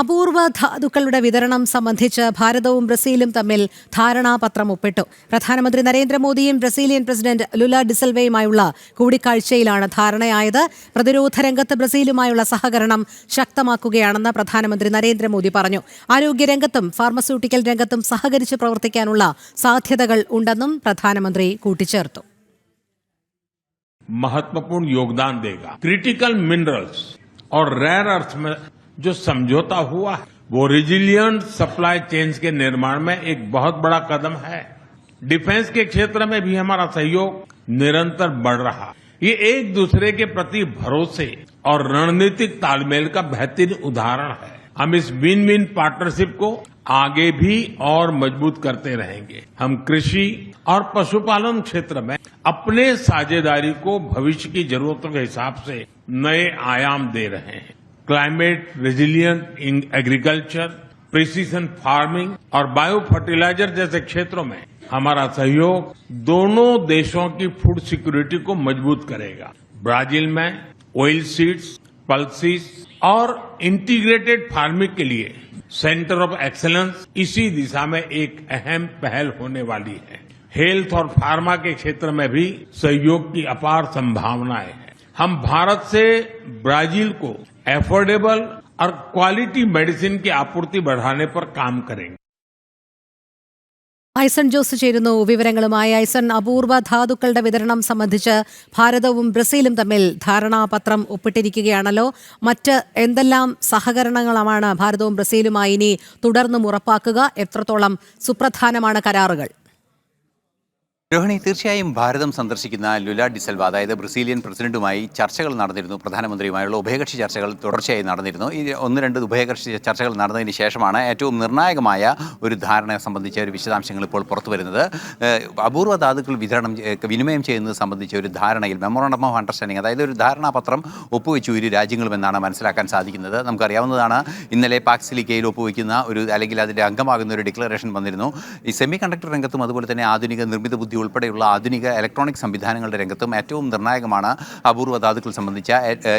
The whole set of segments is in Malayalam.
അപൂർവ ധാതുക്കളുടെ വിതരണം സംബന്ധിച്ച് ഭാരതവും ബ്രസീലും തമ്മിൽ ധാരണാപത്രം ഒപ്പിട്ടു. പ്രധാനമന്ത്രി നരേന്ദ്രമോദിയും ബ്രസീലിയൻ പ്രസിഡന്റ് ലുല ഡിസൽവയുമായുള്ള കൂടിക്കാഴ്ചയിലാണ് ധാരണയായത്. പ്രതിരോധ രംഗത്ത് ബ്രസീലുമായുള്ള സഹകരണം ശക്തമാക്കുകയാണെന്ന് പ്രധാനമന്ത്രി നരേന്ദ്രമോദി പറഞ്ഞു. ആരോഗ്യരംഗത്തും ഫാർമസ്യൂട്ടിക്കൽ രംഗത്തും സഹകരിച്ച് പ്രവർത്തിക്കാനുള്ള സാധ്യതകൾ ഉണ്ടെന്നും പ്രധാനമന്ത്രി കൂട്ടിച്ചേർത്തു. महत्वपूर्ण योगदान देगा। क्रिटिकल मिनरल्स और रेयर अर्थ में जो समझौता हुआ है वो रेजिलिएंट सप्लाई चेन्स के निर्माण में एक बहुत बड़ा कदम है। डिफेंस के क्षेत्र में भी हमारा सहयोग निरंतर बढ़ रहा है। ये एक दूसरे के प्रति भरोसे और रणनीतिक तालमेल का बेहतरीन उदाहरण है। हम इस विन विन पार्टनरशिप को आगे भी और मजबूत करते रहेंगे। हम कृषि और पशुपालन क्षेत्र में अपने साझेदारी को भविष्य की जरूरतों के हिसाब से नए आयाम दे रहे हैं। Climate resilient in agriculture, precision farming और बायो फर्टिलाइजर जैसे क्षेत्रों में हमारा सहयोग दोनों देशों की फूड सिक्योरिटी को मजबूत करेगा। ब्राजील में ऑयल सीड्स, पल्सीज और इंटीग्रेटेड फार्मिंग के लिए सेंटर ऑफ एक्सीलेंस इसी दिशा में एक अहम पहल होने वाली है। हेल्थ और फार्मा के क्षेत्र में भी सहयोग की अपार संभावनाएं हैं। हम भारत से ब्राजील को एफोर्डेबल और क्वालिटी मेडिसिन की आपूर्ति बढ़ाने पर काम करेंगे. ഐസൺ ജോസ് ചേരുന്നു വിവരങ്ങളുമായി. ഐസൺ, അപൂർവ ധാതുക്കളുടെ വിതരണം സംബന്ധിച്ച് ഭാരതവും ബ്രസീലും തമ്മിൽ ധാരണാപത്രം ഒപ്പിട്ടിരിക്കുകയാണല്ലോ. മറ്റ് എന്തെല്ലാം സഹകരണങ്ങളാണ് ഭാരതവും ബ്രസീലുമായി ഇനി തുടർന്നും ഉറപ്പാക്കുക? എത്രത്തോളം സുപ്രധാനമാണ് കരാറുകൾ? രോഹിണി, തീർച്ചയായും ഭാരതം സന്ദർശിക്കുന്ന ലുല ഡിസൽവ, അതായത് ബ്രസീലിയൻ പ്രസിഡന്റുമായി ചർച്ചകൾ നടന്നിരുന്നു. പ്രധാനമന്ത്രിയുമായുള്ള ഉഭയകക്ഷി ചർച്ചകൾ തുടർച്ചയായി നടന്നിരുന്നു. ഈ 1-2 ഉഭയകക്ഷി ചർച്ചകൾ നടന്നതിന് ശേഷമാണ് ഏറ്റവും നിർണായകമായ ഒരു ധാരണ സംബന്ധിച്ച ഒരു വിശദാംശങ്ങൾ ഇപ്പോൾ പുറത്തു വരുന്നത്. അപൂർവ ധാതുക്കൾ വിനിമയം ചെയ്യുന്നത് സംബന്ധിച്ച ഒരു ധാരണയിൽ മെമ്മോറാണ്ടം ഓഫ് അണ്ടർസ്റ്റാൻഡിംഗ്, അതായത് ഒരു ധാരണാപത്രം ഒപ്പുവെച്ചു ഇരു രാജ്യങ്ങളും എന്നാണ് മനസ്സിലാക്കാൻ സാധിക്കുന്നത്. നമുക്കറിയാവുന്നതാണ്, ഇന്നലെ പാക്സിലിക്കയിൽ ഒപ്പുവെക്കുന്ന അല്ലെങ്കിൽ അതിൻ്റെ അംഗമാകുന്ന ഒരു ഡിക്ലറേഷൻ വന്നിരുന്നു. ഈ സെമി കണ്ടക്ടർ രംഗത്തും അതുപോലെ തന്നെ ആധുനിക നിർമ്മിത ബുദ്ധി ഉൾപ്പെടെയുള്ള ആധുനിക ഇലക്ട്രോണിക് സംവിധാനങ്ങളുടെ രംഗത്തും ഏറ്റവും നിർണായകമാണ് അപൂർവ ധാതുക്കൾ സംബന്ധിച്ച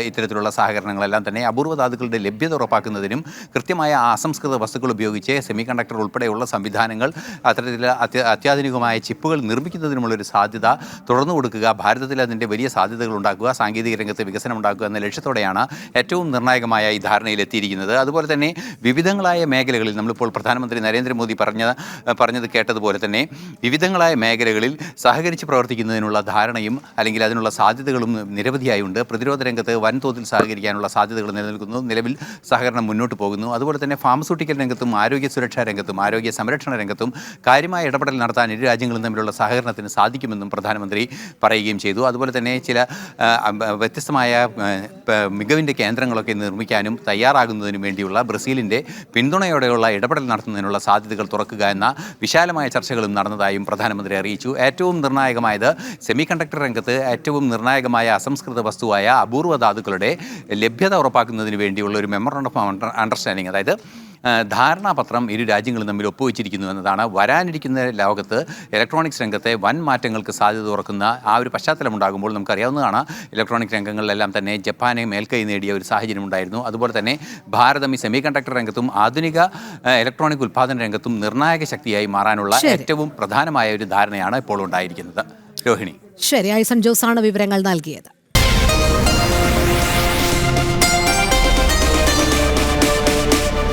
ഇത്തരത്തിലുള്ള സഹകരണങ്ങളെല്ലാം തന്നെ. അപൂർവ ധാതുക്കളുടെ ലഭ്യത ഉറപ്പാക്കുന്നതിനും കൃത്യമായ അസംസ്കൃത വസ്തുക്കൾ ഉപയോഗിച്ച് സെമി കണ്ടക്ടർ ഉൾപ്പെടെയുള്ള സംവിധാനങ്ങൾ, അത്തരത്തിൽ അത്യാധുനികമായ ചിപ്പുകൾ നിർമ്മിക്കുന്നതിനുമുള്ളൊരു സാധ്യത തുറന്നു കൊടുക്കുക, ഭാരതത്തിൽ അതിൻ്റെ വലിയ സാധ്യതകൾ ഉണ്ടാക്കുക, സാങ്കേതിക രംഗത്ത് വികസനം ഉണ്ടാക്കുക എന്ന ലക്ഷ്യത്തോടെയാണ് ഏറ്റവും നിർണായകമായ ഈ ധാരണയിലെത്തിയിരിക്കുന്നത്. അതുപോലെ തന്നെ വിവിധങ്ങളായ മേഖലകളിൽ നമ്മളിപ്പോൾ പ്രധാനമന്ത്രി നരേന്ദ്രമോദി പറഞ്ഞത് കേട്ടതുപോലെ തന്നെ വിവിധങ്ങളായ മേഖലകളിൽ സഹകരിച്ച് പ്രവർത്തിക്കുന്നതിനുള്ള ധാരണയും അല്ലെങ്കിൽ അതിനുള്ള സാധ്യതകളും നിരവധിയായുണ്ട്. പ്രതിരോധ രംഗത്ത് വൻതോതിൽ സഹകരിക്കാനുള്ള സാധ്യതകൾ നിലനിൽക്കുന്നു. നിലവിൽ സഹകരണം മുന്നോട്ട് പോകുന്നു. അതുപോലെ തന്നെ ഫാർമസ്യൂട്ടിക്കൽ രംഗത്തും ആരോഗ്യ സുരക്ഷാ രംഗത്തും ആരോഗ്യ സംരക്ഷണ രംഗത്തും കാര്യമായ ഇടപെടൽ നടത്താൻ ഇരു രാജ്യങ്ങളും തമ്മിലുള്ള സഹകരണത്തിന് സാധിക്കുമെന്നും പ്രധാനമന്ത്രി പറയുകയും ചെയ്തു. അതുപോലെ തന്നെ ചില വ്യത്യസ്തമായ മികവിൻ്റെ കേന്ദ്രങ്ങളൊക്കെ നിർമ്മിക്കാനും തയ്യാറാകുന്നതിനും വേണ്ടിയുള്ള ബ്രസീലിൻ്റെ പിന്തുണയോടെയുള്ള ഇടപെടൽ നടത്തുന്നതിനുള്ള സാധ്യതകൾ തുറക്കുക എന്ന വിശാലമായ ചർച്ചകളും നടന്നതായും പ്രധാനമന്ത്രി അറിയിച്ചു. ഏറ്റവും നിർണായകമായത് സെമി കണ്ടക്ടർ രംഗത്ത് ഏറ്റവും നിർണായകമായ അസംസ്കൃത വസ്തുവായ അപൂർവ ധാതുക്കളുടെ ലഭ്യത ഉറപ്പാക്കുന്നതിന് വേണ്ടിയുള്ള ഒരു മെമ്മോറാണ്ടം ഓഫ് അണ്ടർസ്റ്റാൻഡിംഗ്, അതായത് ധാരണാപത്രം ഇരു രാജ്യങ്ങളും തമ്മിൽ ഒപ്പുവെച്ചിരിക്കുന്നു എന്നതാണ്. വരാനിരിക്കുന്ന ലോകത്ത് ഇലക്ട്രോണിക്സ് രംഗത്തെ വൻ മാറ്റങ്ങൾക്ക് സാധ്യത തുറക്കുന്ന ആ ഒരു പശ്ചാത്തലം ഉണ്ടാകുമ്പോൾ നമുക്കറിയാവുന്നതാണ്, ഇലക്ട്രോണിക് രംഗങ്ങളിലെല്ലാം തന്നെ ജപ്പാനെ മേൽക്കൈ നേടിയ ഒരു സാഹചര്യം ഉണ്ടായിരുന്നു. അതുപോലെ തന്നെ ഭാരതം ഈ സെമി കണ്ടക്ടർ രംഗത്തും ആധുനിക ഇലക്ട്രോണിക് ഉൽപ്പാദന രംഗത്തും നിർണായക ശക്തിയായി മാറാനുള്ള ഏറ്റവും പ്രധാനമായ ഒരു ധാരണയാണ് ഇപ്പോൾ ഉണ്ടായിരിക്കുന്നത്. രോഹിണി, ശരി, ഐസൺ ജോസാണ് വിവരങ്ങൾ നൽകിയത്.